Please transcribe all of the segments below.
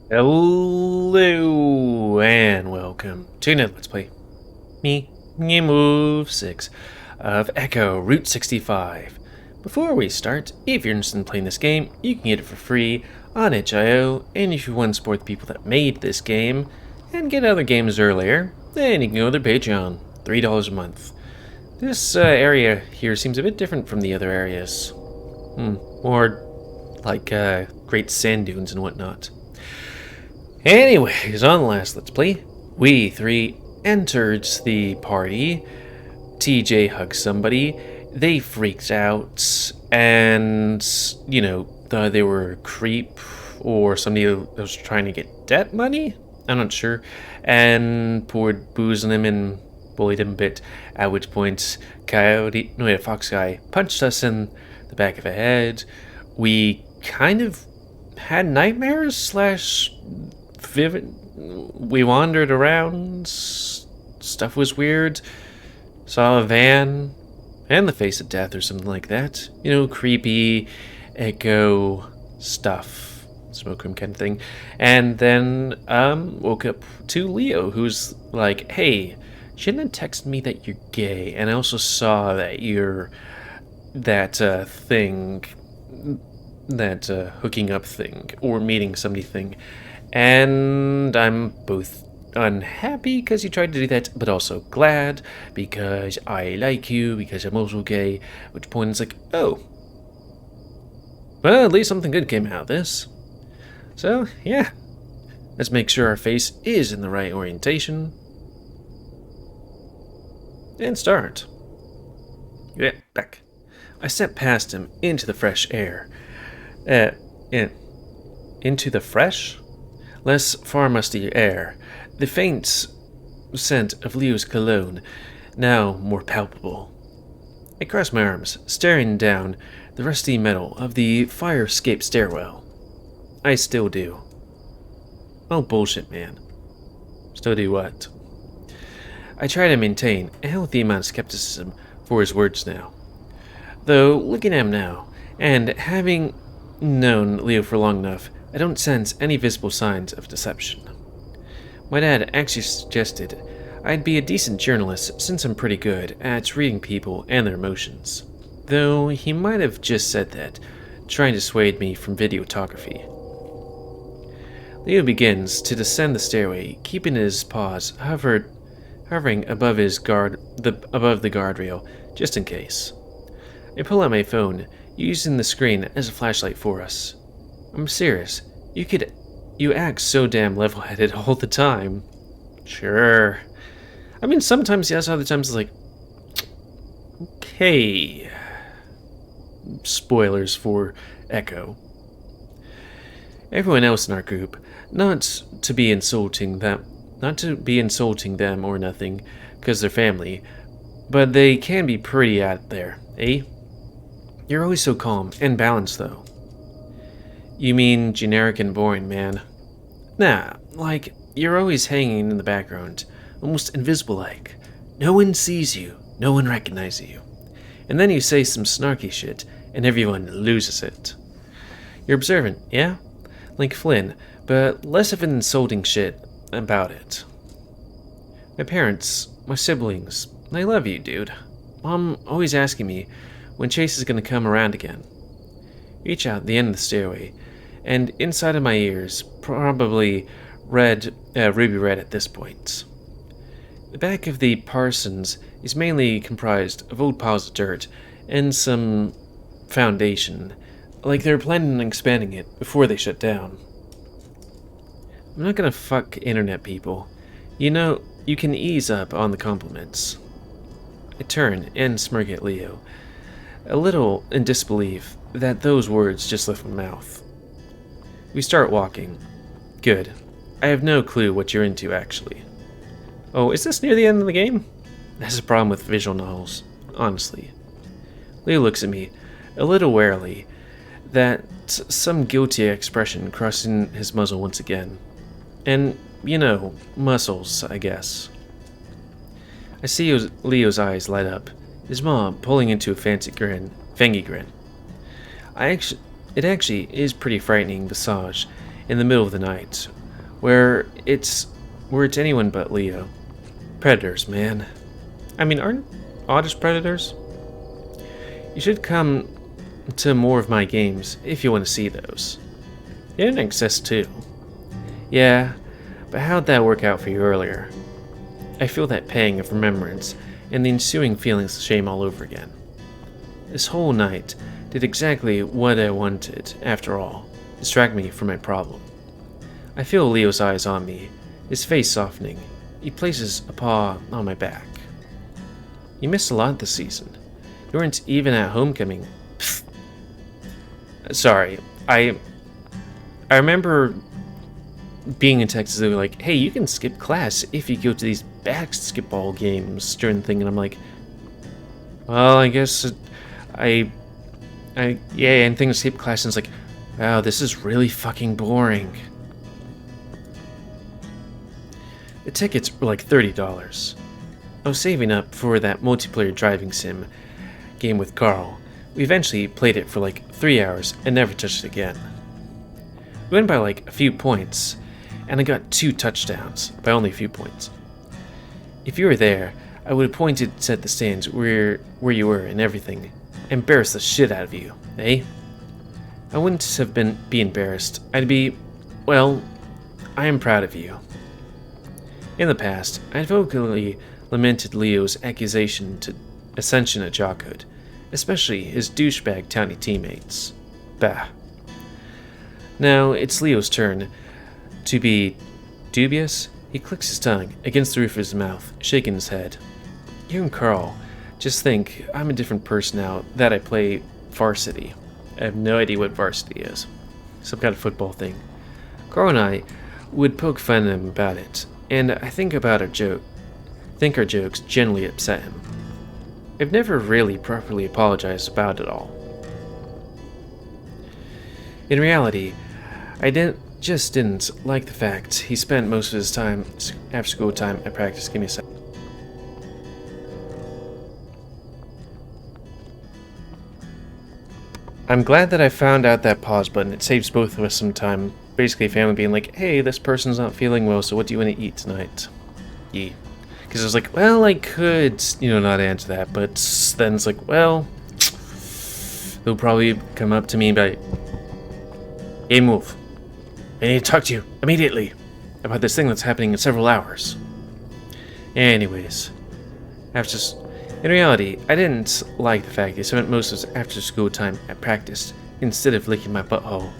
Hello and welcome to another Let's Play. Me, GamerWolfSix of Echo Route 65. Before we start, if you're interested in playing this game, you can get it for free on itch.io, and if you want to support the people that made this game and get other games earlier, then you can go to their Patreon, $3 a month. This area here seems a bit different from the other areas. More like great sand dunes and whatnot. Anyways, on the last Let's Play, we three entered the party. TJ hugged somebody. They freaked out, and, thought they were a creep or somebody that was trying to get debt money? I'm not sure. And poured booze on him and bullied him a bit, at which point a fox guy punched us in the back of the head. We kind of had nightmares slash vivid. We wandered around, stuff was weird, saw a van and the face of death or something like that, creepy echo stuff, smoke room kind of thing. And then woke up to Leo, who's like, hey, shouldn't have texted me that you're gay, and I also saw that you're that thing, that hooking up thing or meeting somebody thing. And I'm both unhappy because you tried to do that, but also glad because I like you, because I'm also gay. At which point it's like, oh, well, at least something good came out of this. So, yeah. Let's make sure our face is in the right orientation. And start. Yeah, back. I stepped past him into the fresh air. Into the fresh? Less far musty air, the faint scent of Leo's cologne, now more palpable. I crossed my arms, staring down the rusty metal of the fire escape stairwell. I still do. Oh, bullshit, man. Still do what? I try to maintain a healthy amount of skepticism for his words now. Though, looking at him now, and having known Leo for long enough, I don't sense any visible signs of deception. My dad actually suggested I'd be a decent journalist since I'm pretty good at reading people and their emotions. Though he might have just said that, trying to dissuade me from videography. Leo begins to descend the stairway, keeping his paws hovering above above the guardrail, just in case. I pull out my phone, using the screen as a flashlight for us. I'm serious. You act so damn level-headed all the time. Sure. I mean, sometimes yes, other times it's like, okay. Spoilers for Echo. Everyone else in our group, not to be insulting them or nothing, because they're family, but they can be pretty out there, eh? You're always so calm and balanced, though. You mean generic and boring, man. Nah, like, you're always hanging in the background, almost invisible-like. No one sees you, no one recognizes you. And then you say some snarky shit, and everyone loses it. You're observant, yeah? Like Flynn, but less of an insulting shit about it. My parents, my siblings, they love you, dude. Mom always asking me when Chase is gonna come around again. Reach out the end of the stairway, and inside of my ears, probably ruby red at this point. The back of the Parsons is mainly comprised of old piles of dirt and some foundation, like they're planning on expanding it before they shut down. I'm not gonna fuck internet people. You can ease up on the compliments. I turn and smirk at Leo, a little in disbelief that those words just left my mouth. We start walking. Good. I have no clue what you're into, actually. Oh, is this near the end of the game? That's a problem with visual novels, honestly. Leo looks at me, a little warily, that some guilty expression crossing his muzzle once again. And, muscles, I guess. I see Leo's eyes light up, his maw pulling into a fancy fangy grin. It actually is pretty frightening massage in the middle of the night, where it's anyone but Leo. Predators, man. I mean, aren't otters predators? You should come to more of my games if you want to see those. The internet exists too. Yeah, but how'd that work out for you earlier? I feel that pang of remembrance and the ensuing feelings of shame all over again. This whole night did exactly what I wanted, after all, distract me from my problem. I feel Leo's eyes on me, his face softening. He places a paw on my back. You missed a lot this season. You weren't even at homecoming. Pfft. Sorry, I remember being in Texas, they were like, hey, you can skip class if you go to these basketball games during the thing, and I'm like, well, I guess yeah, and things skip class, and it's like, wow, this is really fucking boring. The tickets were like $30. I was saving up for that multiplayer driving sim game with Carl. We eventually played it for like 3 hours and never touched it again. We went by like a few points, and I got 2 touchdowns by only a few points. If you were there, I would have pointed at the stands where you were and everything. Embarrass the shit out of you, eh? I wouldn't have be embarrassed. I'd be, well, I am proud of you. In the past, I had vocally lamented Leo's accusation to ascension at jockhood, especially his douchebag townie teammates. Bah. Now it's Leo's turn to be dubious. He clicks his tongue against the roof of his mouth, shaking his head. You and Carl just think I'm a different person now that I play varsity. I have no idea what varsity is. Some kind of football thing. Carl and I would poke fun at him about it, and I think our jokes generally upset him. I've never really properly apologized about it all. In reality, I didn't like the fact he spent most of his time after school time at practice. Give me a sec. I'm glad that I found out that pause button. It saves both of us some time. Basically, family being like, hey, this person's not feeling well, so what do you want to eat tonight? Yeah. Because I was like, well, I could, not answer that, but then it's like, well, they'll probably come up to me and be like, hey, Wolf, I need to talk to you immediately about this thing that's happening in several hours. Anyways, in reality, I didn't like the fact he spent most of his after-school time at practice instead of licking my butthole.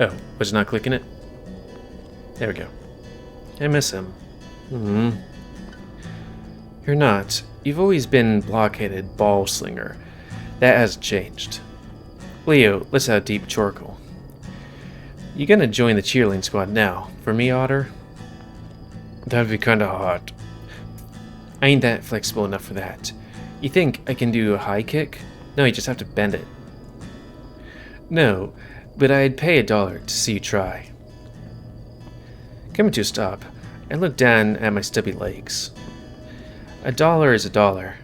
Oh, was it not clicking it? There we go. I miss him. You're not. You've always been blockheaded ball slinger. That hasn't changed. Leo, let's have a deep chortle. You gonna join the cheerleading squad now? For me, Otter? That'd be kinda hot. I ain't that flexible enough for that. You think I can do a high kick? No, you just have to bend it. No, but I'd pay $1 to see you try. Coming to a stop, I look down at my stubby legs. $1 is $1.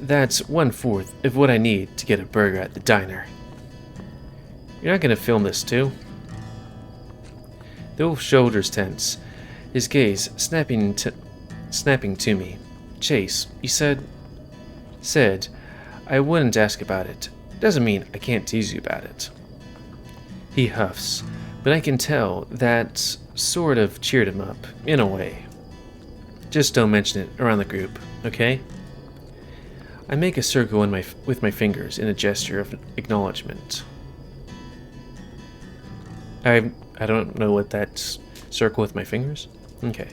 That's 1/4 of what I need to get a burger at the diner. You're not gonna film this too? The wolf's shoulders tense, his gaze snapping to me. Chase, you said I wouldn't ask about it. Doesn't mean I can't tease you about it. He huffs, but I can tell that sort of cheered him up, in a way. Just don't mention it around the group, okay? I make a circle with my fingers in a gesture of acknowledgement. I don't know what that's circle with my fingers? Okay.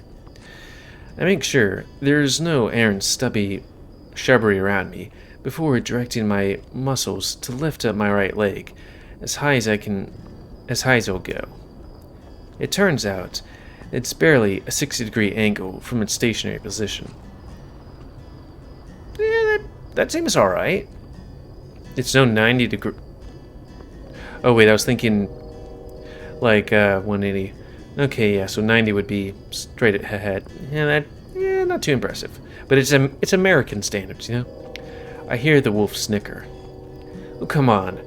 I make sure there's no errant stubby shrubbery around me before directing my muscles to lift up my right leg as high as it'll go. It turns out it's barely a 60-degree angle from its stationary position. Yeah, that seems alright. It's no 90-degree... Oh wait, I was thinking like 180. Okay, yeah, so 90 would be straight ahead. Yeah, not too impressive. But it's American standards, I hear the wolf snicker. Oh, come on.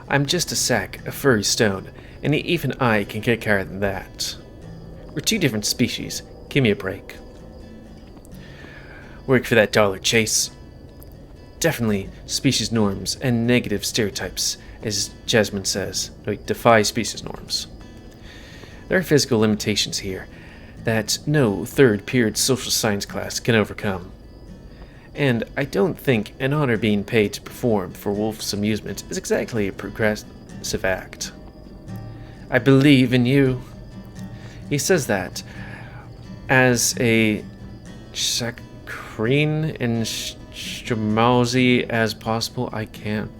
I'm just a sack of furry stone, and even I can kick higher than that. We're two different species. Give me a break. Work for that dollar, Chase. Definitely species norms and negative stereotypes, as Jasmine says. Defy species norms. There are physical limitations here that no third-period social science class can overcome. And I don't think an honor being paid to perform for Wolf's amusement is exactly a progressive act. I believe in you. He says that as a saccharine and schmaltzy as possible. I can't.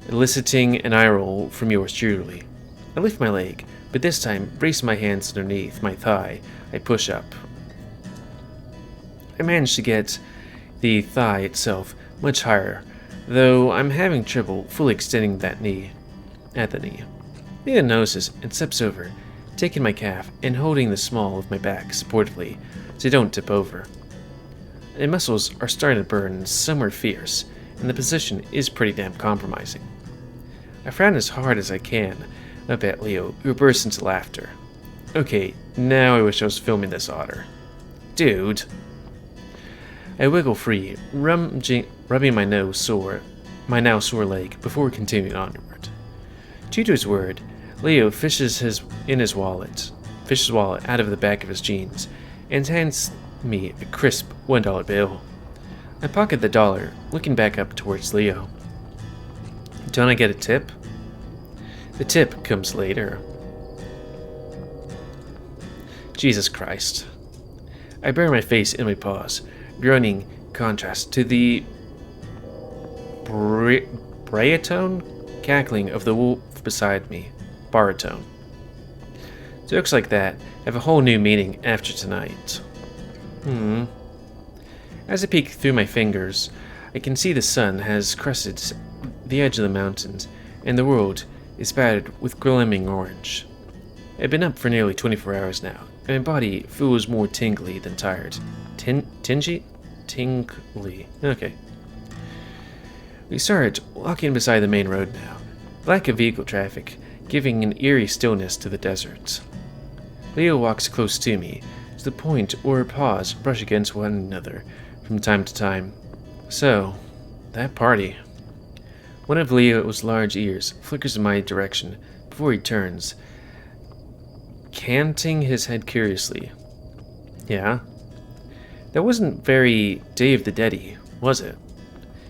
Eliciting an eye roll from yours truly. I lift my leg, but this time brace my hands underneath my thigh. I push up. I manage to get the thigh itself much higher, though I'm having trouble fully extending that knee. At the knee. Leah notices and steps over, taking my calf and holding the small of my back supportively so I don't tip over. My muscles are starting to burn and some are fierce, and the position is pretty damn compromising. I frown as hard as I can up at Leo, who bursts into laughter. Okay, now I wish I was filming this otter. Dude. I wiggle free, rubbing my now sore leg before continuing onward. True to his word, Leo fishes his wallet out of the back of his jeans and hands me a crisp $1 bill. I pocket the dollar, looking back up towards Leo. Don't I get a tip? The tip comes later. Jesus Christ. I bury my face in my paws, groaning contrast to the baritone cackling of the wolf beside me. Baritone. Jokes like that have a whole new meaning after tonight. As I peek through my fingers, I can see the sun has crested the edge of the mountains, and the world is spattered with glimmering orange. I've been up for nearly 24 hours now, and my body feels more tingly than tired. Tingly? Okay. We start walking beside the main road now. Lack of vehicle traffic, giving an eerie stillness to the desert. Leo walks close to me, to the point where our paws brush against one another from time to time. So, that party. One of Leo's large ears flickers in my direction before he turns, canting his head curiously. Yeah? That wasn't very Day of the Dead-y, was it?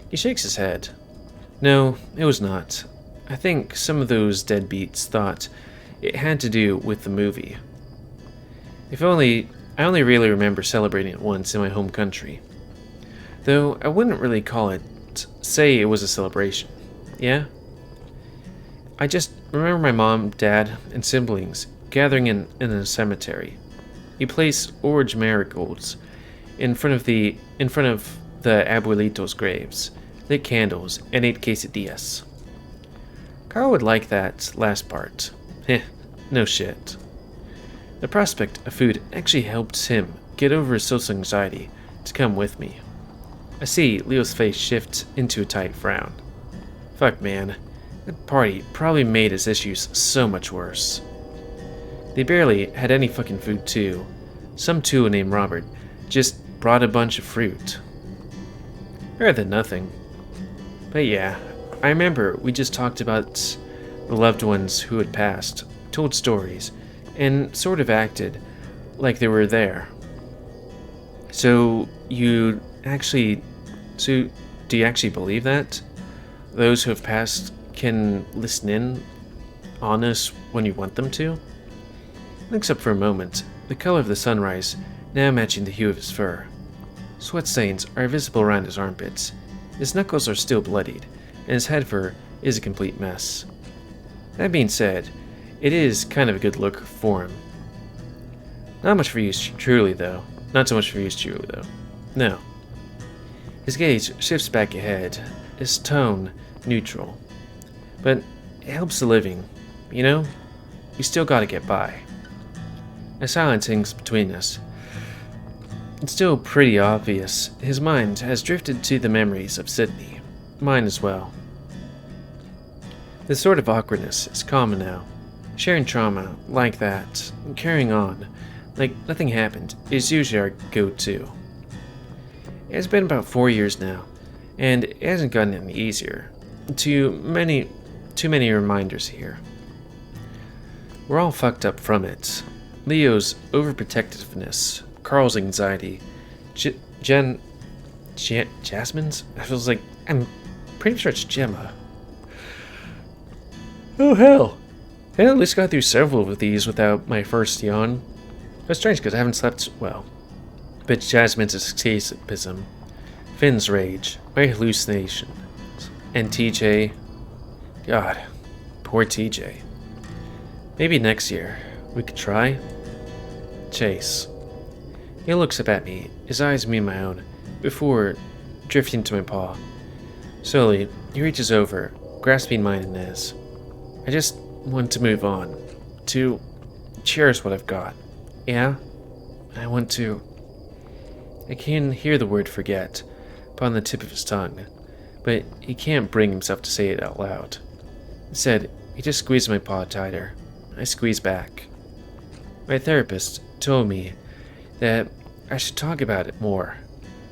He shakes his head. No, it was not. I think some of those deadbeats thought it had to do with the movie. I only really remember celebrating it once in my home country. Though I wouldn't really say it was a celebration. Yeah? I just remember my mom, dad, and siblings gathering in a cemetery. We placed orange marigolds in front of the abuelitos' graves, lit candles, and ate quesadillas. Carl would like that last part. No shit. The prospect of food actually helped him get over his social anxiety to come with me. I see Leo's face shift into a tight frown. Fuck, man. That party probably made his issues so much worse. They barely had any fucking food, too. Some tool named Robert just brought a bunch of fruit. Better than nothing. But yeah, I remember we just talked about the loved ones who had passed, told stories, and sort of acted like they were there. So do you actually believe that? Those who have passed can listen in on us when you want them to? Looks up for a moment, the color of the sunrise now matching the hue of his fur. Sweat stains are visible around his armpits. His knuckles are still bloodied, and his head fur is a complete mess. That being said, it is kind of a good look for him. Not so much for you truly, though. No. His gaze shifts back ahead, his tone neutral. But it helps the living, you know? We still gotta get by. A silence hangs between us. It's still pretty obvious his mind has drifted to the memories of Sydney. Mine as well. This sort of awkwardness is common now. Sharing trauma like that, carrying on, like nothing happened, is usually our go-to. It's been about 4 years now, and it hasn't gotten any easier. Too many reminders here. We're all fucked up from it. Leo's overprotectiveness, Carl's anxiety, Jasmine's? I feels like I'm pretty sure it's Gemma. Oh hell! I at least got through several of these without my first yawn. It's strange because I haven't slept well. But Jasmine's escapism, Finn's rage, my hallucination, and TJ. God, poor TJ. Maybe next year we could try. Chase. He looks up at me, his eyes meet my own, before drifting to my paw. Slowly, he reaches over, grasping mine in his. I just want to move on, to cherish what I've got. Yeah, I want to. I can hear the word forget upon the tip of his tongue, but he can't bring himself to say it out loud. Instead, he just squeezed my paw tighter. I squeezed back. My therapist told me that I should talk about it more,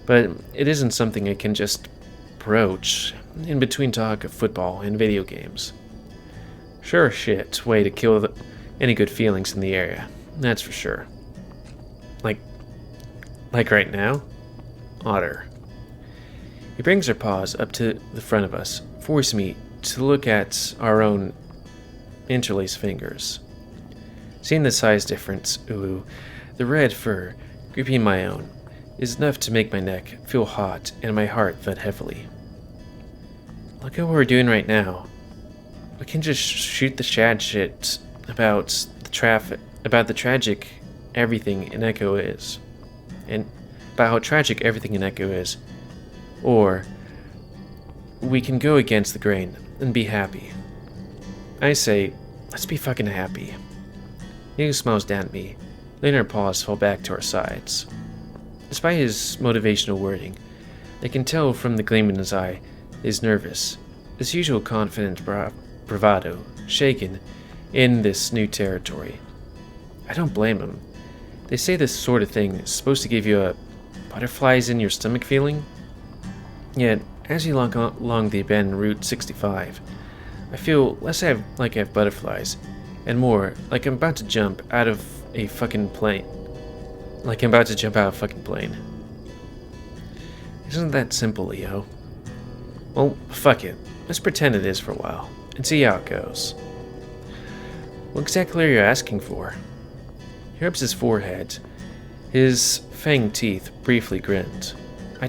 but it isn't something I can just broach in between talk of football and video games. Sure shit, way to kill any good feelings in the area, that's for sure. Like right now? Otter. He brings her paws up to the front of us, forcing me to look at our own interlaced fingers. Seeing the size difference, ooh, the red fur gripping my own, is enough to make my neck feel hot and my heart thud heavily. Look at what we're doing right now. We can just shoot the shad shit about the tragic everything in Echo is. And about how tragic everything in Echo is. Or we can go against the grain and be happy. I say, let's be fucking happy. He smiles down at me, letting our paws fall back to our sides. Despite his motivational wording, I can tell from the gleam in his eye he's nervous, his usual confident bravado shaken in this new territory. I don't blame him. They say this sort of thing is supposed to give you a butterflies in your stomach feeling. Yet, as you walk along the abandoned Route 65, I feel less like I have butterflies, and more like I'm about to jump out of a fucking plane. Isn't that simple, Leo? Well, fuck it. Let's pretend it is for a while, and see how it goes. What exactly are you asking for? He rubs his forehead. His fanged teeth briefly grinned. I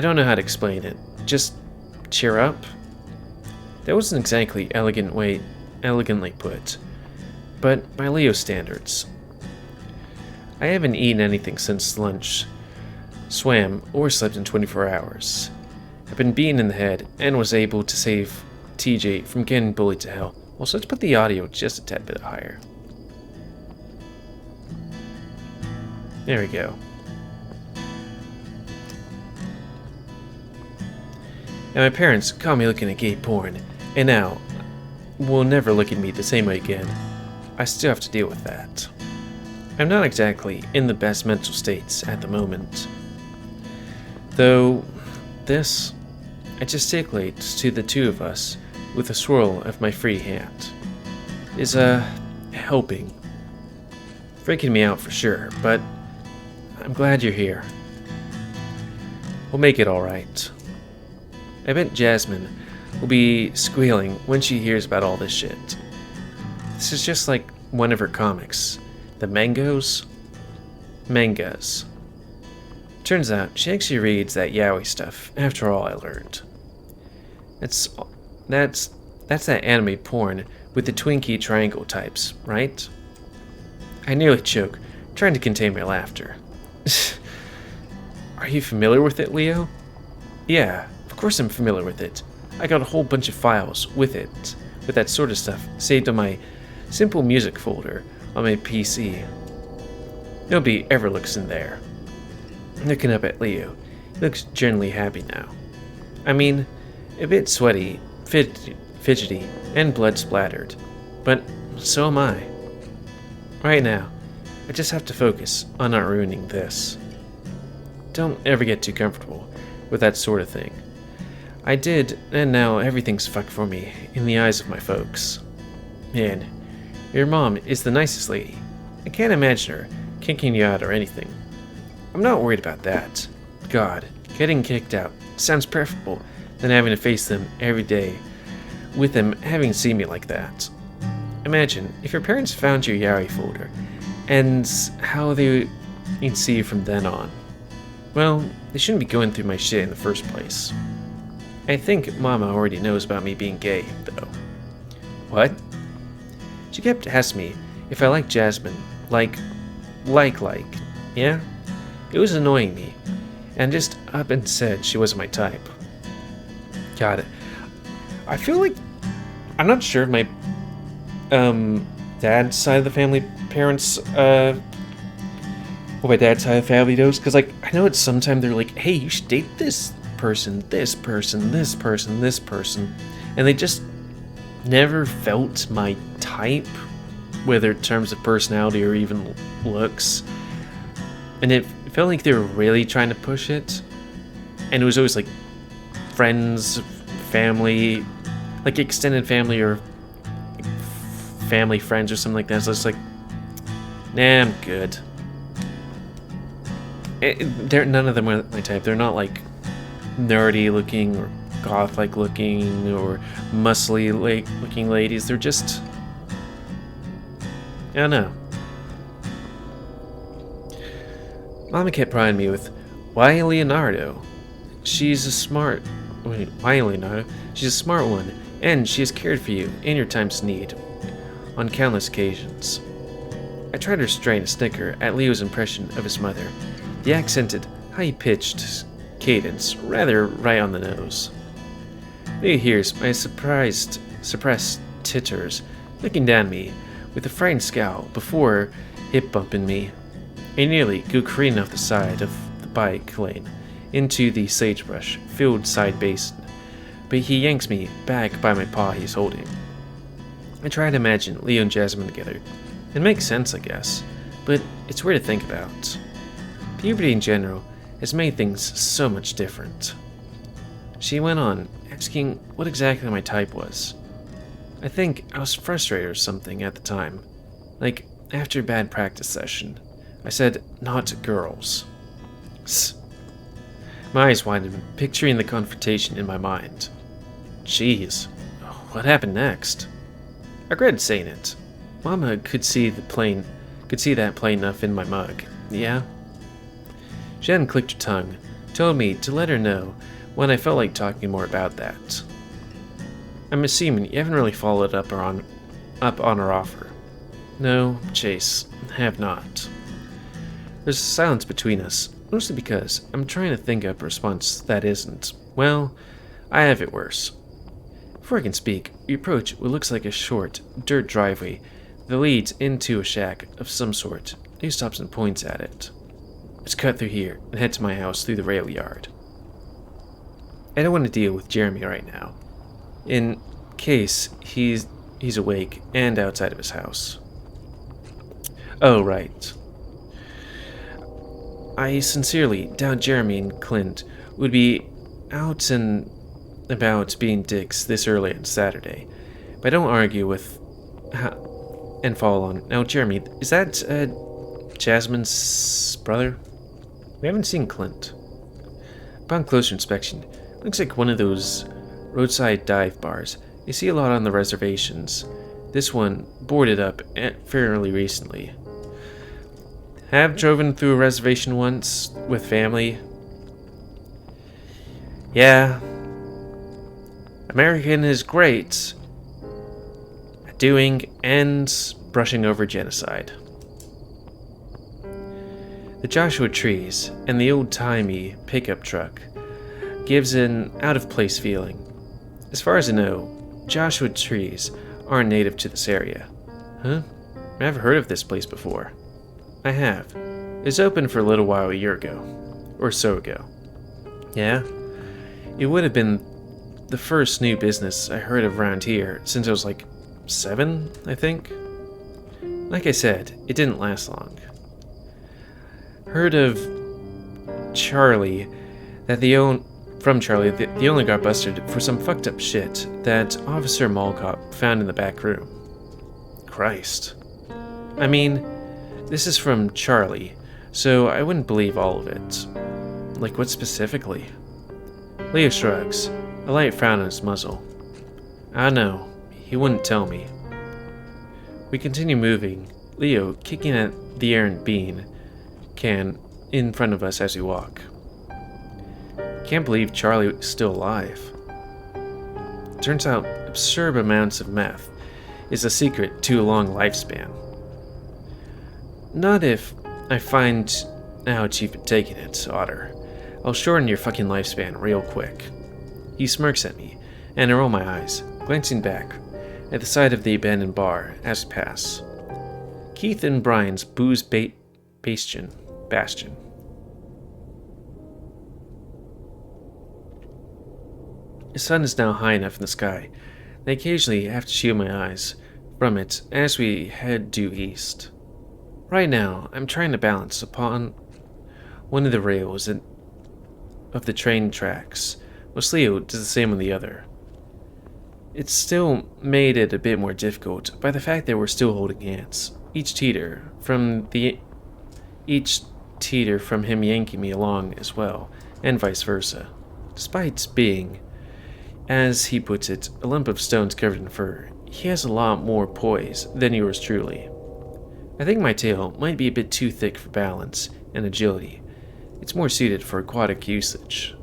don't know how to explain it. Just cheer up? That wasn't exactly elegantly put, but by Leo standards. I haven't eaten anything since lunch, swam, or slept in 24 hours. I've been beaten in the head and was able to save TJ from getting bullied to hell. Also, let's put the audio just a tad bit higher. There we go. And my parents caught me looking at gay porn, and now will never look at me the same way again. I still have to deal with that. I'm not exactly in the best mental states at the moment. Though this, it gesticulates to the two of us with a swirl of my free hand, is helping. Freaking me out for sure, but I'm glad you're here. We'll make it alright. I bet Jasmine will be squealing when she hears about all this shit. This is just like one of her comics. The mangas. Turns out she actually reads that yaoi stuff, after all I learned. That's that anime porn with the Twinkie triangle types, right? I nearly choke, trying to contain my laughter. Are you familiar with it, Leo? Yeah, of course I'm familiar with it. I got a whole bunch of files with it, with that sort of stuff, saved on my simple music folder on my PC. Nobody ever looks in there. Looking up at Leo, he looks generally happy now. I mean, a bit sweaty, fidgety, and blood splattered. But so am I. Right now, I just have to focus on not ruining this. Don't ever get too comfortable with that sort of thing. I did, and now everything's fucked for me in the eyes of my folks. Man, your mom is the nicest lady. I can't imagine her kicking you out or anything. I'm not worried about that. God, getting kicked out sounds preferable than having to face them every day, with them having seen me like that. Imagine if your parents found your Yari folder, and how they would see you from then on. Well, they shouldn't be going through my shit in the first place. I think Mama already knows about me being gay, though. What? She kept asking me if I like Jasmine, like, yeah? It was annoying me, and just up and said she wasn't my type. Got it. I feel like, I'm not sure if my, dad's side of the family parents, what my dad's side of the family knows, because, like, I know it's sometimes they're like, hey, you should date this person, this person, this person, this person, and they just never felt my type, whether in terms of personality or even looks, and it felt like they were really trying to push it, and it was always like friends, family, like extended family or family friends or something like that. So it's like, nah, I'm good. None of them are my type. They're not like nerdy looking or goth-like looking or muscly looking ladies. They're just, I don't know. Mama kept prying me with, why Leonardo? She's a smart... Wait, why Leonardo? She's a smart one, and she has cared for you in your times of need on countless occasions. I tried to restrain a snicker at Leo's impression of his mother, the accented, high-pitched cadence rather right on the nose. Leo hears my suppressed titters looking down at me with a frightened scowl before hip-bumping me. I nearly go careening off the side of the bike lane into the sagebrush-filled side basin, but he yanks me back by my paw he's holding. I try to imagine Leo and Jasmine together. It makes sense, I guess, but it's weird to think about. Puberty in general has made things so much different. She went on, asking what exactly my type was. I think I was frustrated or something at the time. Like, after a bad practice session, I said, not girls. My eyes widened, picturing the confrontation in my mind. Jeez, what happened next? I regretted saying it. Mama could see that plain enough in my mug. Yeah? She hadn't clicked her tongue, told me to let her know when I felt like talking more about that. I'm assuming you haven't really followed up on her offer. No, Chase, have not. There's a silence between us, mostly because I'm trying to think up a response that isn't, well, I have it worse. Before I can speak, we approach what looks like a short, dirt driveway that leads into a shack of some sort. He stops and points at it. Let's cut through here and head to my house through the rail yard. I don't want to deal with Jeremy right now, in case he's awake and outside of his house. Oh, right. I sincerely doubt Jeremy and Clint would be out and about being dicks this early on Saturday, but I don't argue with and follow on. Now, Jeremy, is that Jasmine's brother? We haven't seen Clint. Upon closer inspection, it looks like one of those roadside dive bars you see a lot on the reservations. This one boarded up fairly recently. Have driven through a reservation once with family. Yeah. American is great at doing and brushing over genocide. The Joshua trees and the old-timey pickup truck gives an out-of-place feeling. As far as I know, Joshua trees aren't native to this area. Huh? I've never heard of this place before. I have. It was open for a little while a year ago. Or so ago. Yeah? It would have been the first new business I heard of around here since I was like 7, I think. Like I said, it didn't last long. Heard of Charlie, from Charlie, the only got busted for some fucked up shit that Officer Mallcop found in the back room. Christ. I mean, this is from Charlie, so I wouldn't believe all of it. Like, what specifically? Leo shrugs, a light frown on his muzzle. I know, he wouldn't tell me. We continue moving, Leo kicking at the errant bean can in front of us as we walk. Can't believe Charlie is still alive. Turns out absurd amounts of meth is the secret to a long lifespan. Not if I find out you've been taking it, Otter. I'll shorten your fucking lifespan real quick. He smirks at me, and I roll my eyes, glancing back at the side of the abandoned bar as we pass. Keith and Brian's booze bastion. The sun is now high enough in the sky, and I occasionally have to shield my eyes from it as we head due east. Right now, I'm trying to balance upon one of the rails of the train tracks, while Leo does the same on the other. It still made it a bit more difficult by the fact that we're still holding hands, each teeter from him yanking me along as well, and vice versa, despite being, as he puts it, a lump of stones covered in fur. He has a lot more poise than yours truly. I think my tail might be a bit too thick for balance and agility. It's more suited for aquatic usage.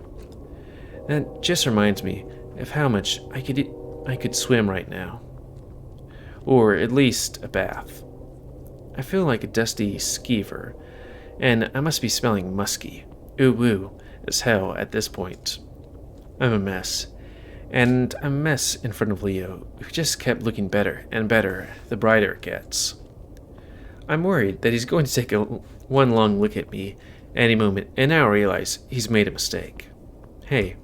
That just reminds me of how much I could swim right now. Or at least a bath. I feel like a dusty skeever, and I must be smelling musky, ooh-woo, as hell at this point. I'm a mess. And I'm a mess in front of Leo, who just kept looking better and better the brighter it gets. I'm worried that he's going to take one long look at me any moment, and now I realize he's made a mistake. Hey.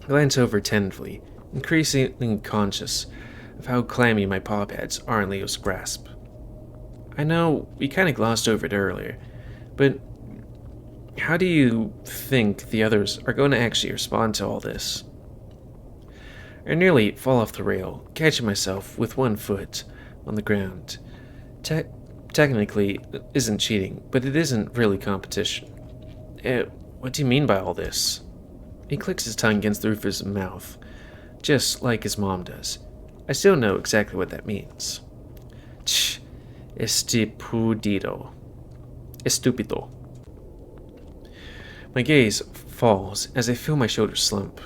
I glance over attentively, increasingly conscious of how clammy my paw pads are in Leo's grasp. I know we kind of glossed over it earlier, but how do you think the others are going to actually respond to all this? I nearly fall off the rail, catching myself with one foot on the ground. Technically, it isn't cheating, but it isn't really competition. What do you mean by all this? He clicks his tongue against the roof of his mouth, just like his mom does. I still know exactly what that means. Ch, estupido. My gaze falls as I feel my shoulders slump.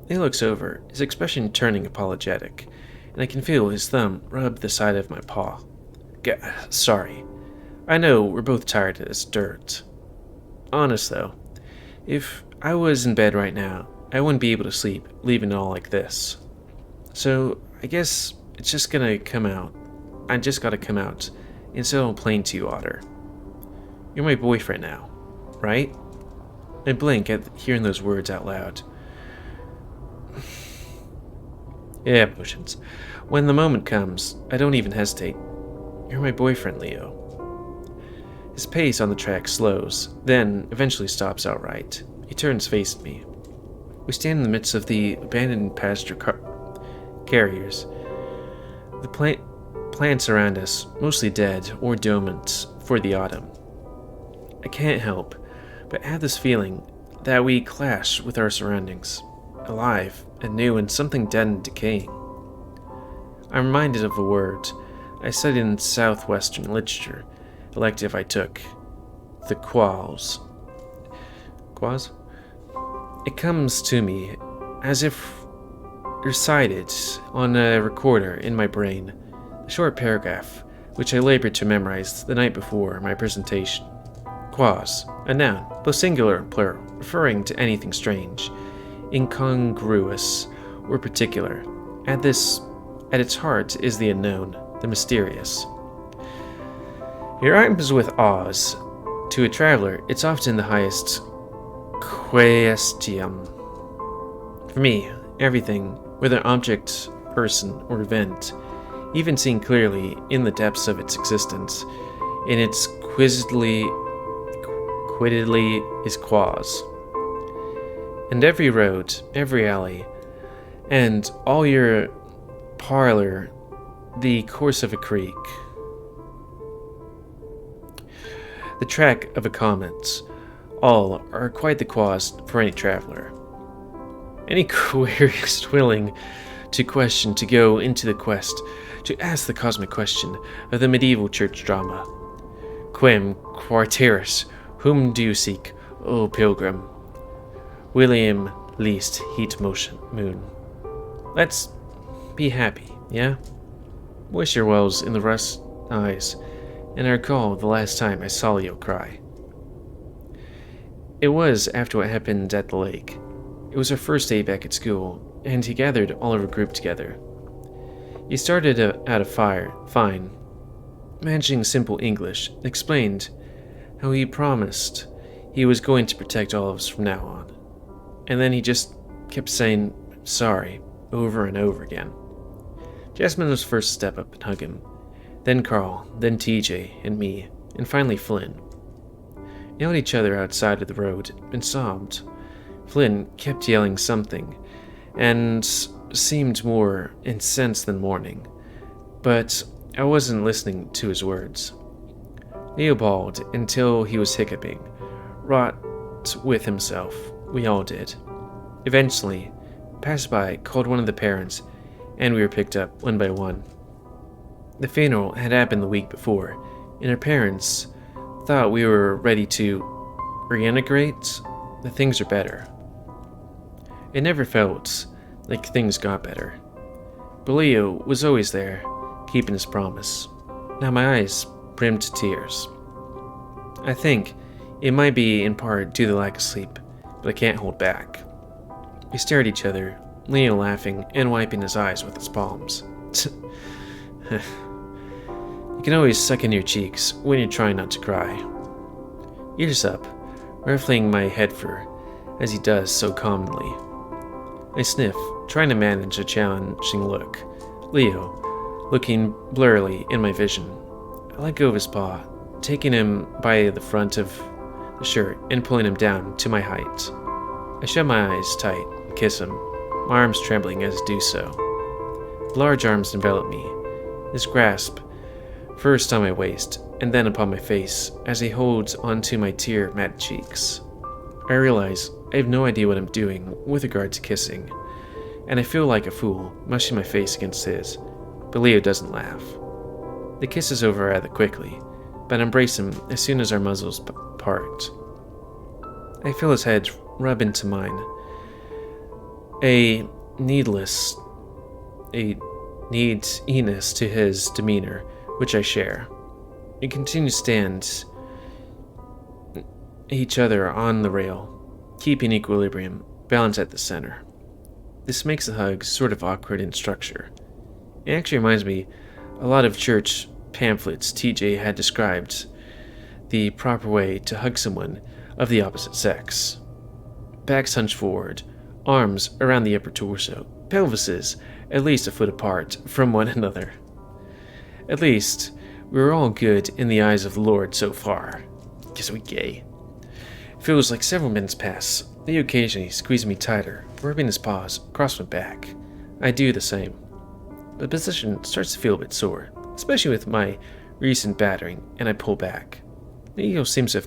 He looks over, his expression turning apologetic, and I can feel his thumb rub the side of my paw. Sorry. I know we're both tired of this dirt. Honest though, if I was in bed right now, I wouldn't be able to sleep, leaving it all like this. So, I guess it's just gonna come out. I just gotta come out, and so I'll plain to you, Otter. You're my boyfriend now, right? I blink at hearing those words out loud. Yeah, emotions. When the moment comes, I don't even hesitate. You're my boyfriend, Leo. His pace on the track slows, then eventually stops outright. He turns face to me. We stand in the midst of the abandoned passenger carriers. The plants around us, mostly dead or dormant for the autumn. I can't help but have this feeling that we clash with our surroundings, alive and new and something dead and decaying. I'm reminded of a word I studied in Southwestern literature elective I took, the quals. Quaz? It comes to me as if recited on a recorder in my brain, a short paragraph which I labored to memorize the night before my presentation. Quaz, a noun, both singular and plural, referring to anything strange, incongruous, or particular. At its heart is the unknown, the mysterious. It rhymes with Oz. To a traveler, it's often the highest question. For me, Everything, whether object, person, or event, even seen clearly in the depths of its existence, in its quizzedly is quaz. And every road, every alley, and all your parlor, the course of a creek, the track of a comet, all are quite the quaz for any traveler. Any querist willing to question, to go into the quest, to ask the cosmic question of the medieval church drama. Quem quarteris, whom do you seek, O pilgrim? William Least Heat Moon. Let's be happy, yeah? Wish your wells in the rust eyes, and I recall the last time I saw Leo cry. It was after what happened at the lake. It was our first day back at school, and he gathered all of our group together. He started out a fine, managing simple English, explained how he promised he was going to protect all of us from now on. And then he just kept saying sorry over and over again. Jasmine was first to step up and hug him, then Carl, then TJ and me, and finally Flynn. We held each other outside of the road and sobbed. Flynn kept yelling something, and seemed more incensed than mourning, but I wasn't listening to his words. Leo bawled until he was hiccuping, wrought with himself. We all did. Eventually, a passerby called one of the parents, and we were picked up one by one. The funeral had happened the week before, and our parents thought we were ready to reintegrate. The things are better. It never felt like things got better. But Leo was always there, keeping his promise. Now my eyes brimmed to tears. I think it might be in part due to the lack of sleep, but I can't hold back. We stare at each other, Leo laughing and wiping his eyes with his palms. You can always suck in your cheeks when you're trying not to cry. Ears up, ruffling my head fur, as he does so commonly. I sniff, trying to manage a challenging look. Leo, looking blurrily in my vision. I let go of his paw, taking him by the front of the shirt and pulling him down to my height. I shut my eyes tight and kiss him, my arms trembling as I do so. Large arms envelop me, his grasp first on my waist and then upon my face as he holds onto my tear-matted cheeks. I realize I have no idea what I'm doing with regard to kissing, and I feel like a fool, mushing my face against his, but Leo doesn't laugh. The kiss is over rather quickly, but I embrace him as soon as our muzzles part. I feel his head rub into mine. A neediness to his demeanor, which I share. We continue to stand each other on the rail, keeping equilibrium, balance at the center. This makes the hug sort of awkward in structure. It actually reminds me a lot of church pamphlets TJ had described the proper way to hug someone of the opposite sex. Backs hunched forward, arms around the upper torso, pelvises at least a foot apart from one another. At least, we were all good in the eyes of the Lord so far. Guess we gay. Feels like several minutes pass. They occasionally squeeze me tighter, rubbing his paws across my back. I do the same. The position starts to feel a bit sore, especially with my recent battering, and I pull back. Leo seems to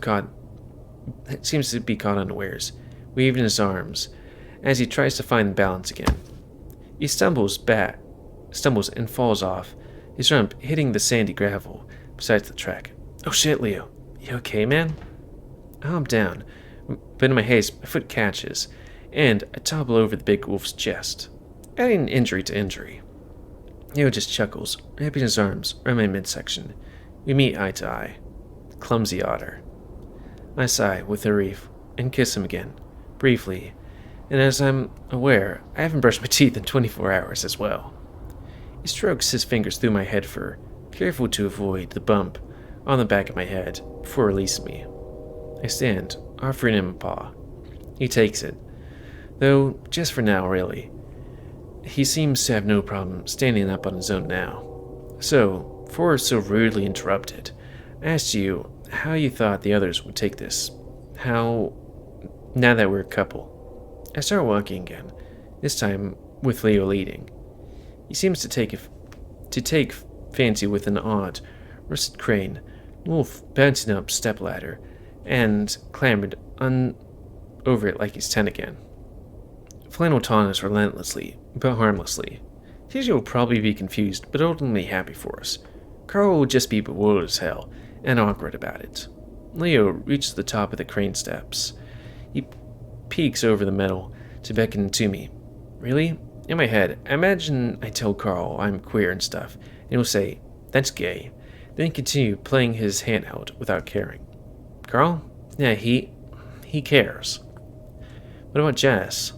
be caught unawares, waving his arms as he tries to find balance again. He stumbles and falls off, his rump hitting the sandy gravel beside the track. Oh shit, Leo. You okay, man? I hump down, but in my haste, my foot catches, and I topple over the big wolf's chest, adding injury to injury. Leo just chuckles, wrapping his arms around my midsection. We meet eye to eye. Clumsy otter. I sigh with relief and kiss him again, briefly, and as I'm aware, I haven't brushed my teeth in 24 hours as well. He strokes his fingers through my head fur, careful to avoid the bump on the back of my head before releasing me. I stand, offering him a paw. He takes it, though just for now, really, he seems to have no problem standing up on his own now. So, before so rudely interrupted, I asked you how you thought the others would take this. How, now that we're a couple. I start walking again, this time with Leo leading. He seems to take fancy with an odd, rusted crane, wolf bouncing up stepladder, and clambered over it like he's 10 again. Flannel taunt us relentlessly, but harmlessly. TJ will probably be confused, but ultimately happy for us. Carl will just be bewildered as hell, and awkward about it. Leo reaches the top of the crane steps. He peeks over the metal to beckon to me. Really? In my head, I imagine I tell Carl I'm queer and stuff, and he'll say, "That's gay," then continue playing his hand out without caring. Carl? Yeah, he cares. What about Jess?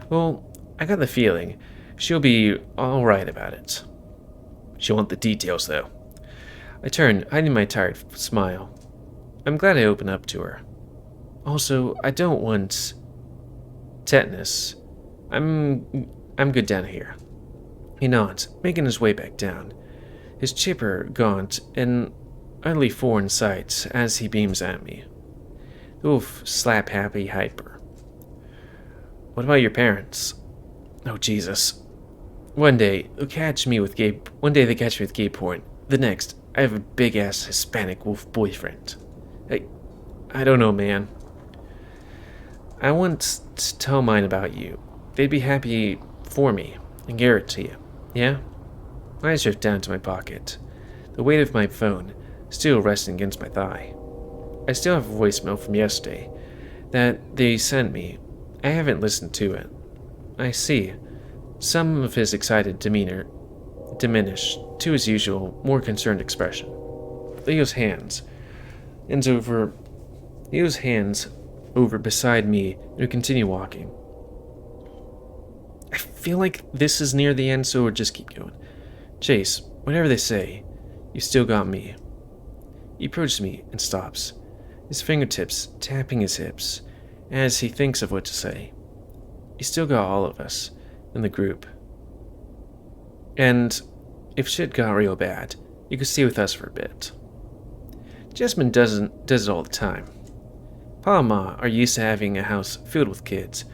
Well, I got the feeling she'll be alright about it. She'll want the details, though. I turn, hiding my tired smile. I'm glad I opened up to her. Also, I don't want tetanus. I'm good down here. He nods, making his way back down. His chipper, gaunt, and utterly foreign sight as he beams at me. The wolf slap-happy hyper. What about your parents? Oh, Jesus. One day they catch me with gay porn. The next, I have a big-ass Hispanic wolf boyfriend. I don't know, man. I want to tell mine about you. They'd be happy for me, and guarantee you. Yeah? My eyes drift down to my pocket, the weight of my phone still resting against my thigh. I still have a voicemail from yesterday that they sent me. I haven't listened to it. I see. Some of his excited demeanor diminish to his usual, more concerned expression. Leo's hands over beside me and we continue walking. I feel like this is near the end, so we'll just keep going. Chase, whatever they say, you still got me. He approaches me and stops, his fingertips tapping his hips as he thinks of what to say. You still got all of us in the group. And if shit got real bad, you could stay with us for a bit. Jasmine does it all the time. Pa and Ma are used to having a house filled with kids,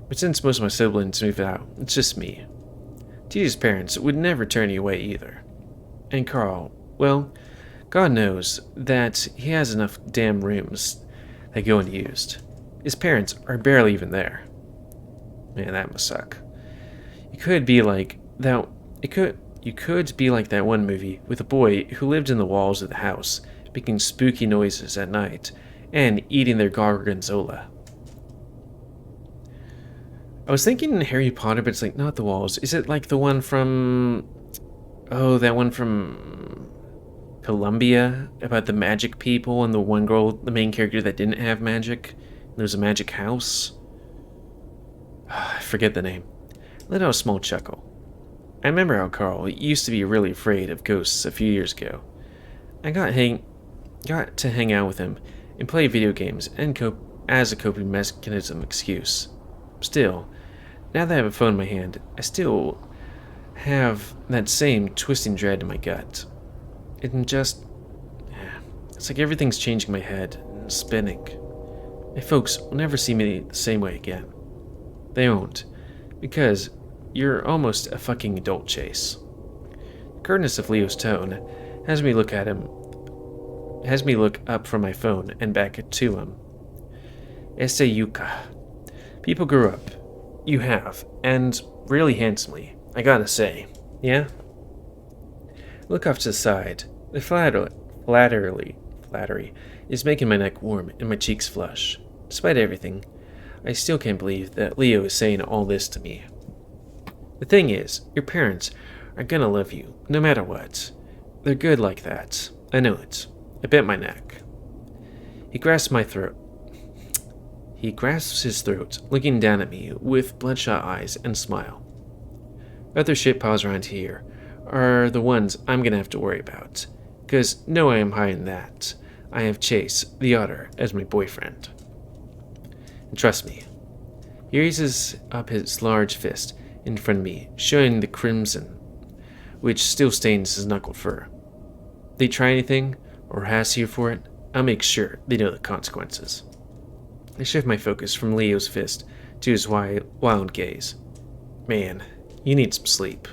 but since most of my siblings moved out, it's just me. TJ's parents would never turn you away either. And Carl, well, God knows that he has enough damn rooms that go unused. His parents are barely even there. Man, that must suck. You could be like that one movie with a boy who lived in the walls of the house, making spooky noises at night and eating their gorgonzola. I was thinking Harry Potter, but it's like not the walls. Is it like the one from that one from Columbia about the magic people and the one girl, the main character that didn't have magic? There was a magic house. I forget the name. Let out a small chuckle. I remember how Carl used to be really afraid of ghosts a few years ago. I got to hang out with him and play video games and as a coping mechanism excuse. Still, now that I have a phone in my hand, I still have that same twisting dread in my gut. It's like everything's changing my head and spinning. My folks will never see me the same way again. They won't, because you're almost a fucking adult, Chase. The curtness of Leo's tone has me look up from my phone and back to him. Ese yuka. People grew up. You have, and really handsomely, I gotta say. Yeah? Look off to the side. The flattery is making my neck warm and my cheeks flush. Despite everything, I still can't believe that Leo is saying all this to me. The thing is, your parents are gonna love you, no matter what. They're good like that. I know it. I bit my neck. He grasps his throat, looking down at me with bloodshot eyes and smile. Other shitpiles around here are the ones I'm gonna have to worry about, because no, I am hiding that. I have Chase, the otter, as my boyfriend. And trust me. He raises up his large fist in front of me, showing the crimson, which still stains his knuckled fur. They try anything, or ask you for it, I'll make sure they know the consequences. I shift my focus from Leo's fist to his wild gaze. Man, you need some sleep.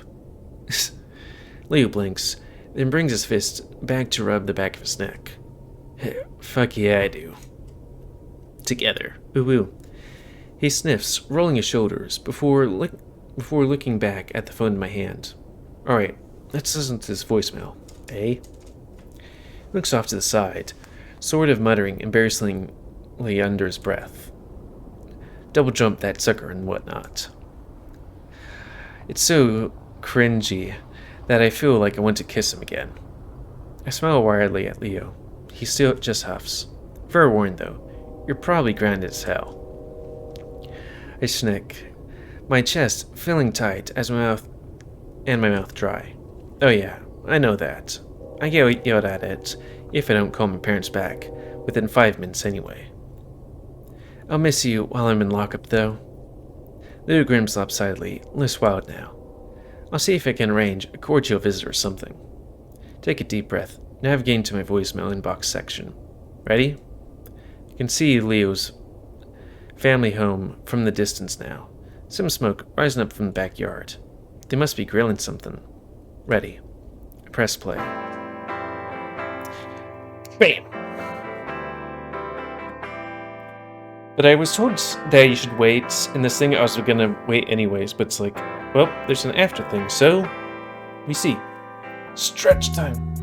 Leo blinks, then brings his fist back to rub the back of his neck. Fuck yeah, I do. Together. Ooh ooh. He sniffs, rolling his shoulders, before looking back at the phone in my hand. Alright, let's listen to this voicemail. Eh? He looks off to the side, sort of muttering embarrassingly under his breath. Double jump that sucker and whatnot. It's so cringy that I feel like I want to kiss him again. I smile wildly at Leo. He still just huffs. Fair warning though, you're probably grounded as hell. I snick, my chest feeling tight as my mouth dry. Oh yeah, I know that. I get yelled at it if I don't call my parents back, within 5 minutes anyway. I'll miss you while I'm in lockup though. Leo grins lopsidedly, less wild now. I'll see if I can arrange a cordial visit or something. Take a deep breath, navigating to my voicemail inbox section. Ready? You can see Leo's family home from the distance now. Some smoke rising up from the backyard. They must be grilling something. Ready. I press play. Bam! But I was told that you should wait in this thing. I was gonna wait anyways, but it's like, well, there's an after thing, so we see. Stretch time.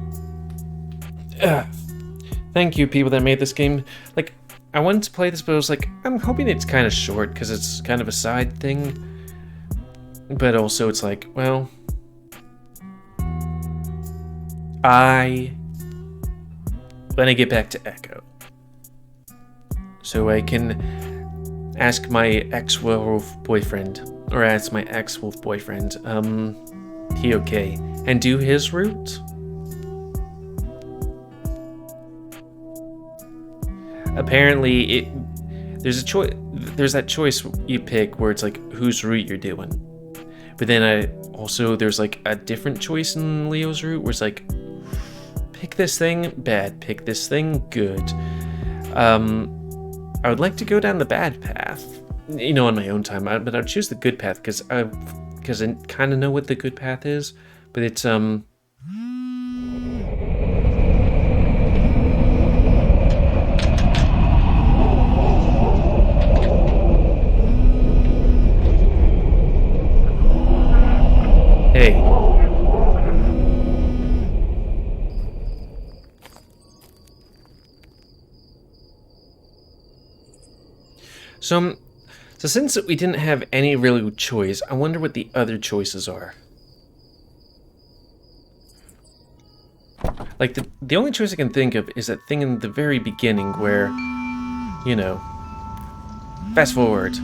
Thank you, people that made this game. Like, I wanted to play this, but I was like, I'm hoping it's kind of short because it's kind of a side thing. But also, it's like, well, I want to get back to Echo, so I can ask my ex-werewolf boyfriend, or ask my ex-wolf boyfriend, he okay, and do his route? Apparently, there's that choice you pick where it's like whose route you're doing. But then there's like a different choice in Leo's route where it's like, pick this thing, bad, pick this thing, good. I would like to go down the bad path, on my own time, but I'd choose the good path because I kind of know what the good path is, but it's, hey. So since we didn't have any real choice, I wonder what the other choices are. Like, the only choice I can think of is that thing in the very beginning where, fast forward.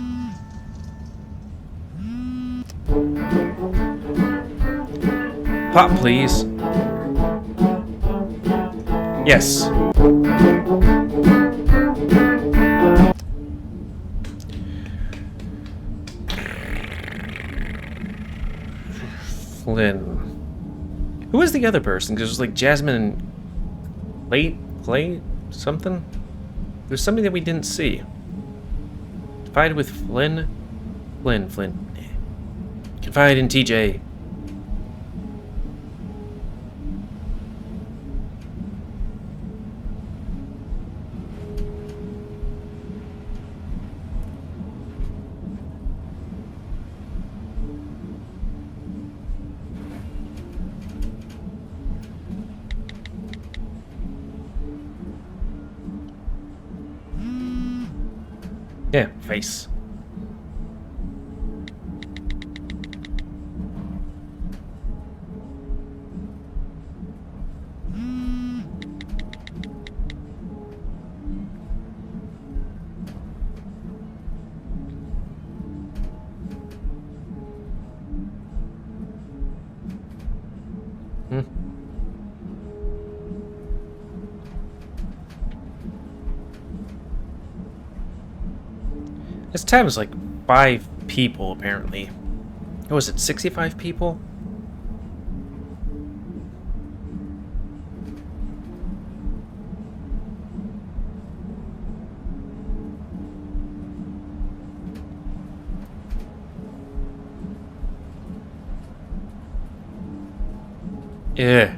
Pop, please. Yes. Flynn. Who was the other person? Because it was like Jasmine and Clay something? There's something that we didn't see. Confide with Flynn? Flynn. Confide in TJ. Yeah, face. This tab is like 5 people, apparently. What was it, 65 people? Yeah.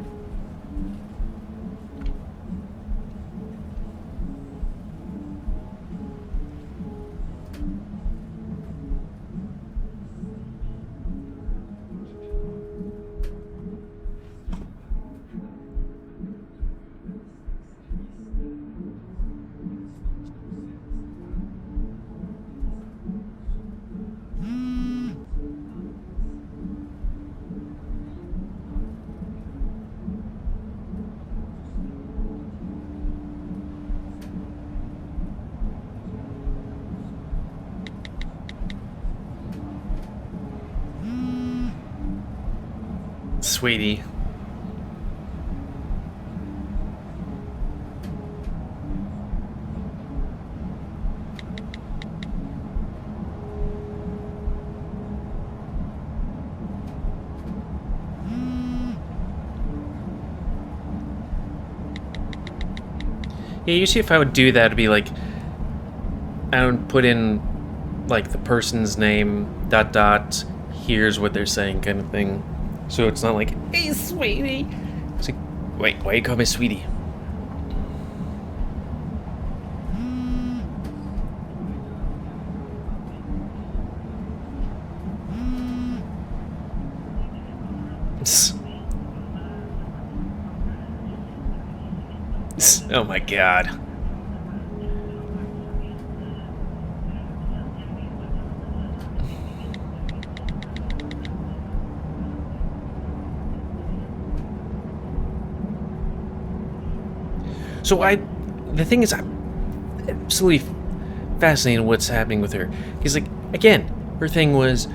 Sweetie. Yeah, usually if I would do that, it'd be like, I would put in, like, the person's name, ... here's what they're saying kind of thing. So it's not like, hey, sweetie. It's like, wait, why you call me sweetie? Oh my god. So the thing is, I'm absolutely fascinated what's happening with her. Because, like, again, her thing was,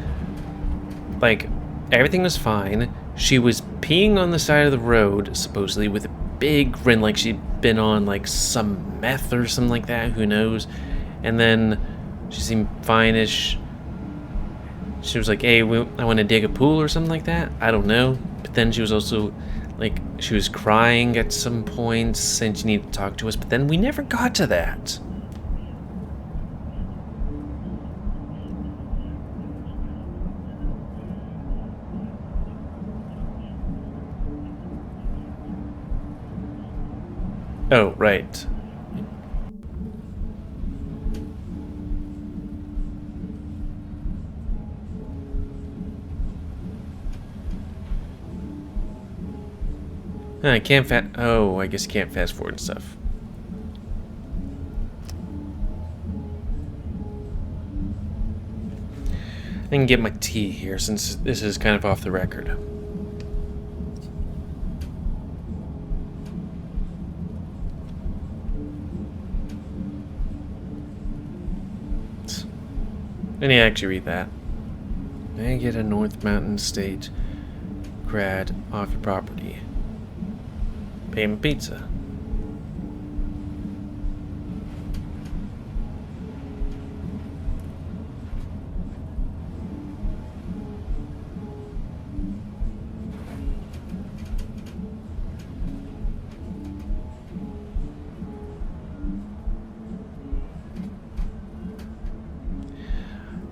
like, everything was fine. She was peeing on the side of the road, supposedly, with a big grin, like she'd been on, like, some meth or something like that, who knows. And then she seemed fine-ish. She was like, hey, I want to dig a pool or something like that. I don't know. But then she was also, like, she was crying at some points, saying she needed to talk to us, but then we never got to that. Oh, right. I can't oh, I guess you can't fast forward and stuff. I can get my tea here since this is kind of off the record. I need to actually read that. May get a North Mountain State grad off your property. Pay him pizza.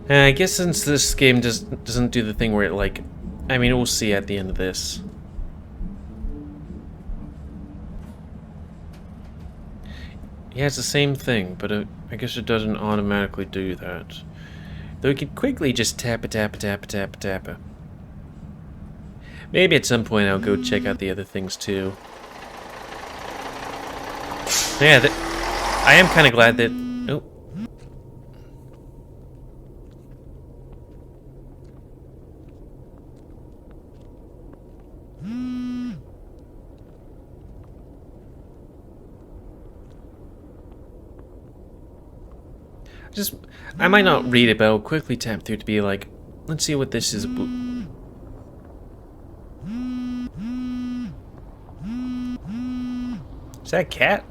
I guess since this game doesn't do the thing where it, like, I mean, we'll see at the end of this. Yeah, it's the same thing, but I guess it doesn't automatically do that. Though we could quickly just tap it. Maybe at some point I'll go check out the other things too. Yeah, I am kind of glad that... Oh. I might not read it, but I'll quickly tap through to be like, let's see what this is. Is that a cat?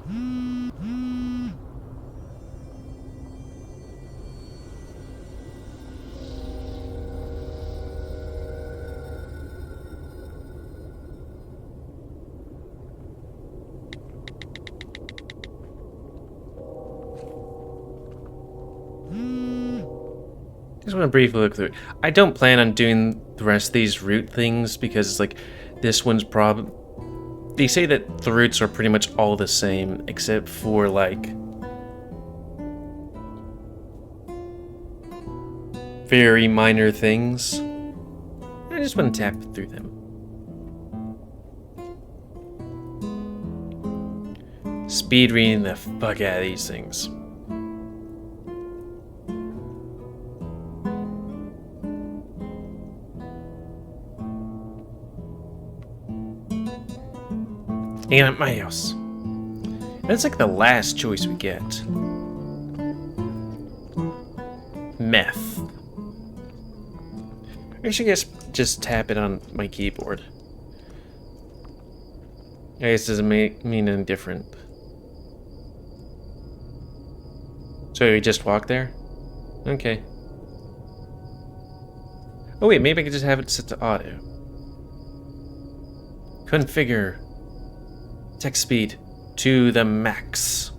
just want to briefly look through it. I don't plan on doing the rest of these route things because it's like this one's they say that the routes are pretty much all the same except for like very minor things. I just want to tap through them. Speed reading the fuck out of these things. And my house. That's like the last choice we get. Meth. I should just tap it on my keyboard. I guess it doesn't mean any different. So we just walk there? Okay. Oh wait, maybe I could just have it set to auto. Configure. Text speed to the max.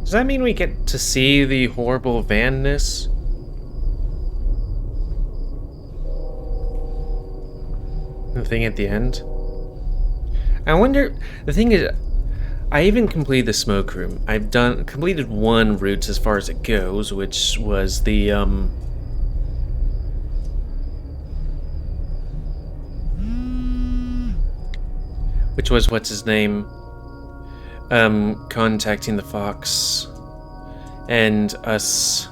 Does that mean we get to see the horrible vanness? The thing at the end? I wonder, the thing is, I even completed the smoke room. I've completed one route as far as it goes, which was the, which was, what's his name? Contacting the fox and us.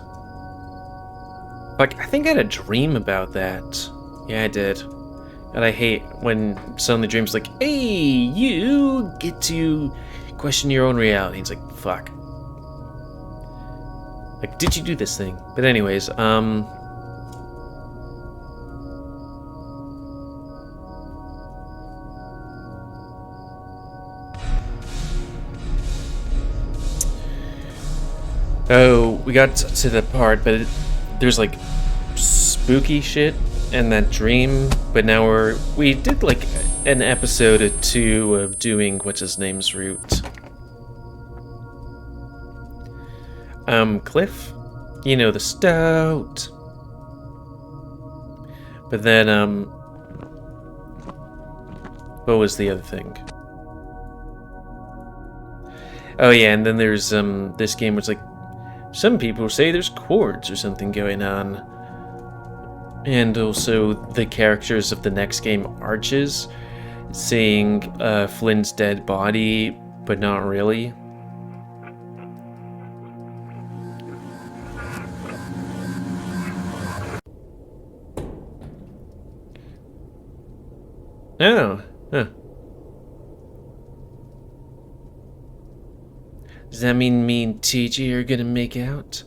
Like, I think I had a dream about that. Yeah, I did. And I hate when suddenly dreams like, hey, you get to question your own reality. It's like, fuck. Like, did you do this thing? But anyways, oh, we got to the part, but there's like spooky shit in that dream. But now we did like an episode or two of doing what's his name's route. Cliff, you know, the stout. But then what was the other thing? Oh yeah, and then there's this game which like. Some people say there's chords or something going on. And also the characters of the next game, Arches, seeing Flynn's dead body, but not really. Oh, huh. Does that mean me and TG are gonna make out?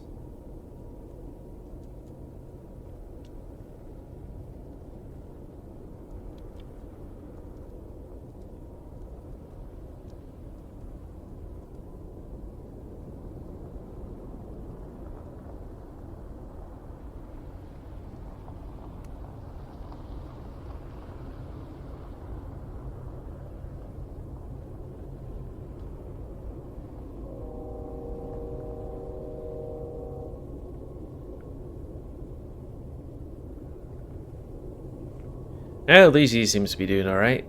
At least he seems to be doing alright.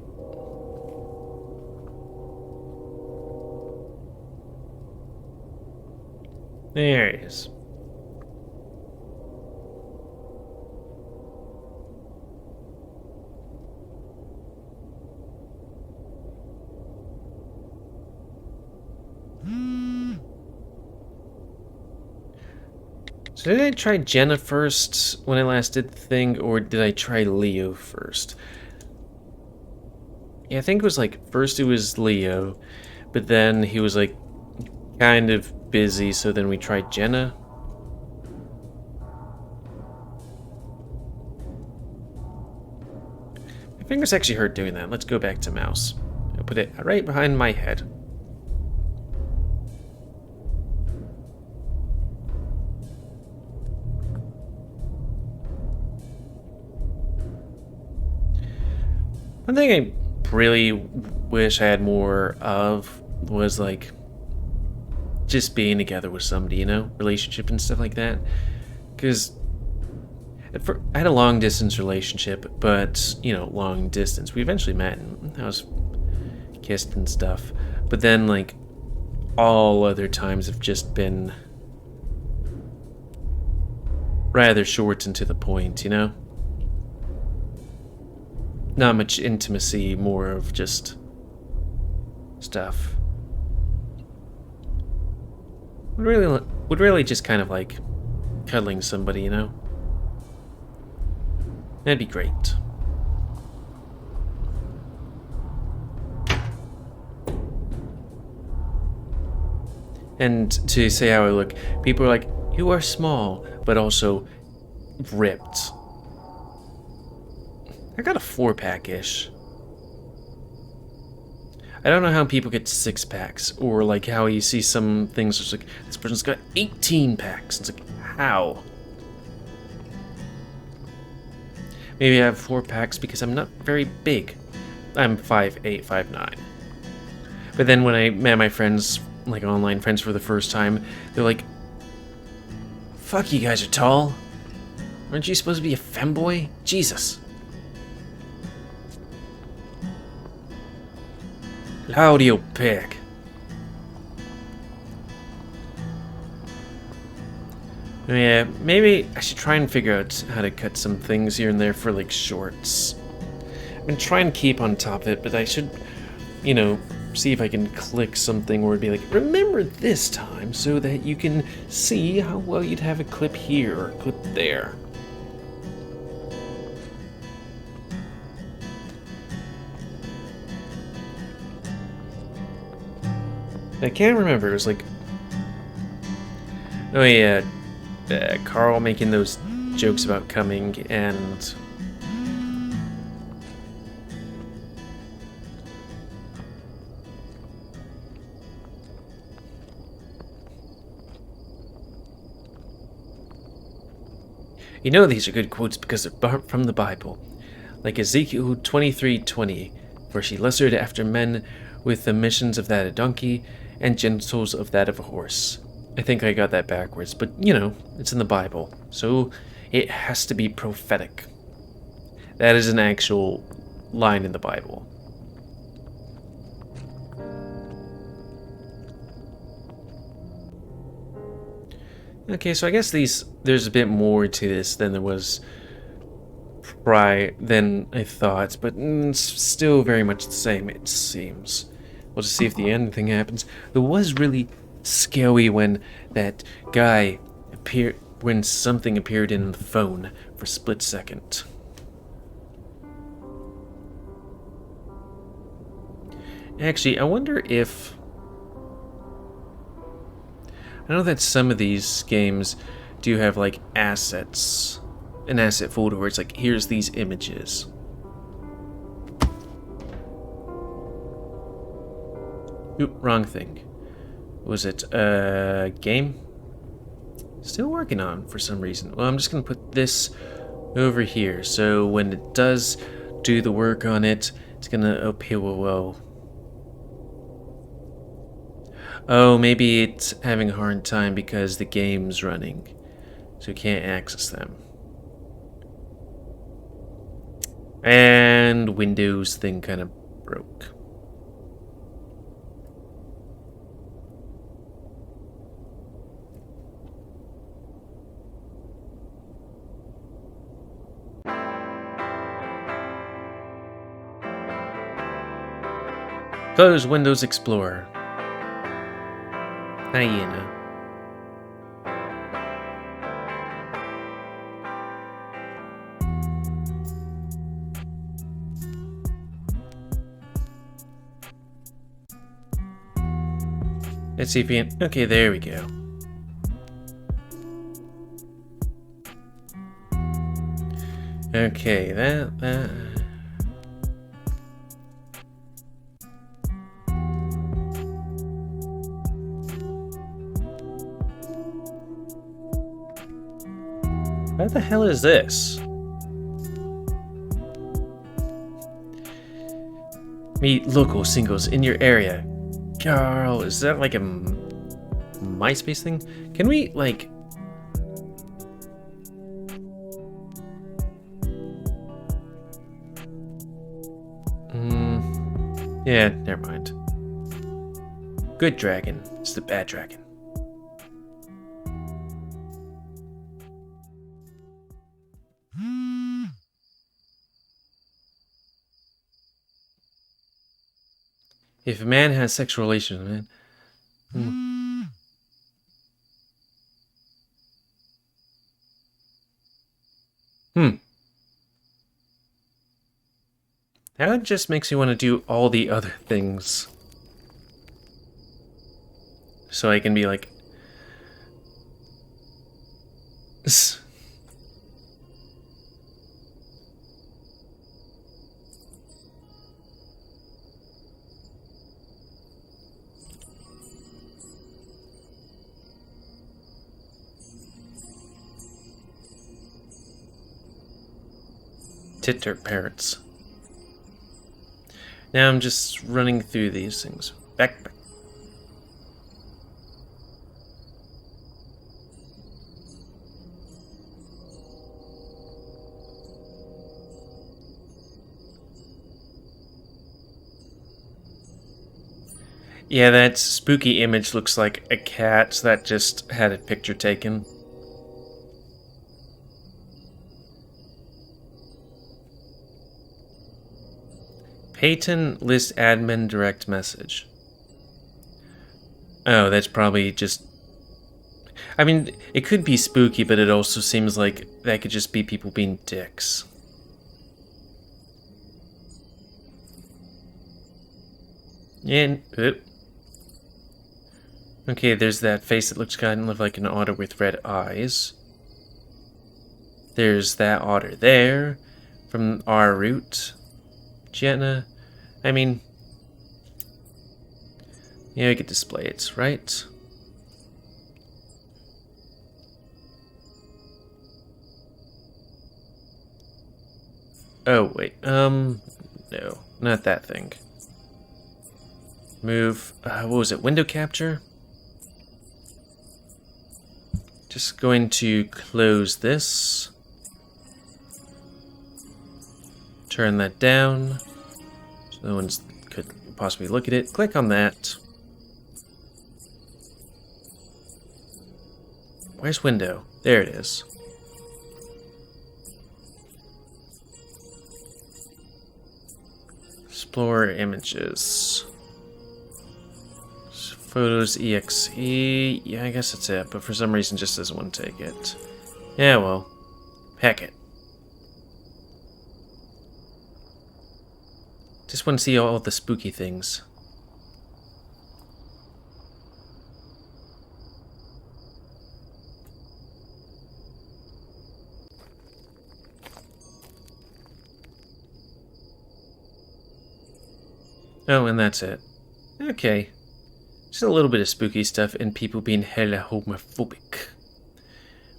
There he is. So did I try Jenna first when I last did the thing, or did I try Leo first? Yeah, I think it was like, first it was Leo, but then he was like kind of busy, so then we tried Jenna. I My fingers actually hurt doing that. Let's go back to mouse. I'll put it right behind my head. One thing I really wish I had more of was like just being together with somebody, you know, relationship and stuff like that. Because I had a long distance relationship, but you know, long distance. We eventually met, and I was kissed and stuff. But then, like, all other times have just been rather short and to the point, you know. Not much intimacy, more of just stuff. Would really just kind of like cuddling somebody, you know? That'd be great. And to say how I look, people are like, you are small, but also ripped. I got a 4-pack-ish. I don't know how people get 6-packs, or like how you see some things it's like, this person's got 18 packs. It's like, how? Maybe I have 4 packs because I'm not very big. I'm 5'8", 5'9". But then when I met my friends, like online friends for the first time, they're like, fuck, you guys are tall. Aren't you supposed to be a femboy? Jesus. Loud, you pig. Yeah, maybe I should try and figure out how to cut some things here and there for like shorts. I've been trying to keep on top of it, but I should, you know, see if I can click something where it'd be like, remember this time, so that you can see how well you'd have a clip here or a clip there. I can't remember. It was like, oh yeah, Carl making those jokes about coming, and you know these are good quotes because they're from the Bible, like Ezekiel 23:20, for she lusted after men with the missions of that a donkey, and genitals of that of a horse. I think I got that backwards, but you know, it's in the Bible, so it has to be prophetic. That is an actual line in the Bible. Okay, so I guess there's a bit more to this than there was than I thought, but it's still very much the same, it seems. We'll just see if the end thing happens. It was really scary when that guy appeared, when something appeared in the phone for a split second. Actually, I wonder if... I know that some of these games do have like assets, an asset folder where it's like, here's these images. Oop, wrong thing. Was it a game? Still working on for some reason. Well, I'm just gonna put this over here, so when it does do the work on it, it's gonna appear well. Oh, maybe it's having a hard time because the game's running, so you can't access them. And Windows thing kind of broke. Close Windows Explorer. Hyena. Let's see if we can... Okay, there we go. Okay, that... What the hell is this? Meet local singles in your area. Carl, is that like a MySpace thing? Can we, like... Yeah, never mind. Good dragon. It's the bad dragon. If a man has sexual relations with a man... That just makes me want to do all the other things. So I can be like... Tit-dirt parrots. Now I'm just running through these things. Back. Yeah, that spooky image looks like a cat that just had a picture taken. Peyton list admin direct message. Oh, that's probably just... I mean, it could be spooky, but it also seems like that could just be people being dicks. And... okay, there's that face that looks kind of like an otter with red eyes. There's that otter there, from our route. Jenna, I mean... yeah, we could display it, right? Oh, wait, no, not that thing. Move, what was it, window capture? Just going to close this. Turn that down, so no one could possibly look at it. Click on that. Where's window? There it is. Explore images. Photos exe. Yeah, I guess that's it, but for some reason just doesn't want to take it. Yeah, well, heck it. Just want to see all the spooky things. Oh, and that's it. Okay. Just a little bit of spooky stuff and people being hella homophobic.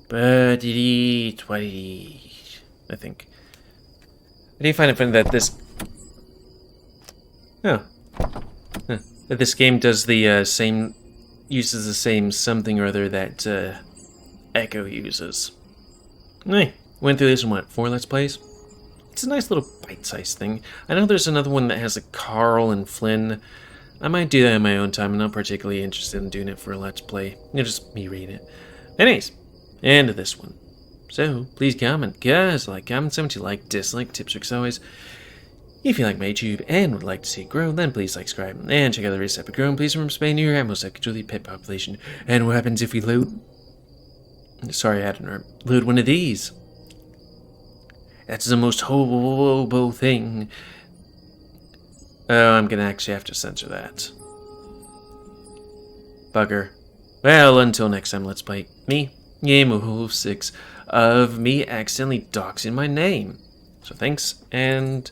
But I think. I do find it funny that this... oh. Huh. That this game does the same... uses the same something or other that Echo uses. Hey, went through this in what, 4 Let's Plays? It's a nice little bite-sized thing. I know there's another one that has a Carl and Flynn. I might do that in my own time. I'm not particularly interested in doing it for a Let's Play. It's just me reading it. Anyways, end of this one. So, please comment, guys. Like, comment, so much you like, dislike, tips, tricks, always. If you like my YouTube and would like to see it grow, then please like, subscribe, and check out the rest of it growing. Please remember spaying your animals that control the pet population. And what happens if we load... sorry, I had to load one of these. That's the most hobo thing. Oh, I'm gonna actually have to censor that. Bugger. Well, until next time, let's play me, GamerWolfSix, of me accidentally doxing my name. So thanks, and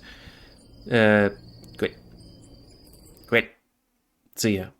quit. See ya.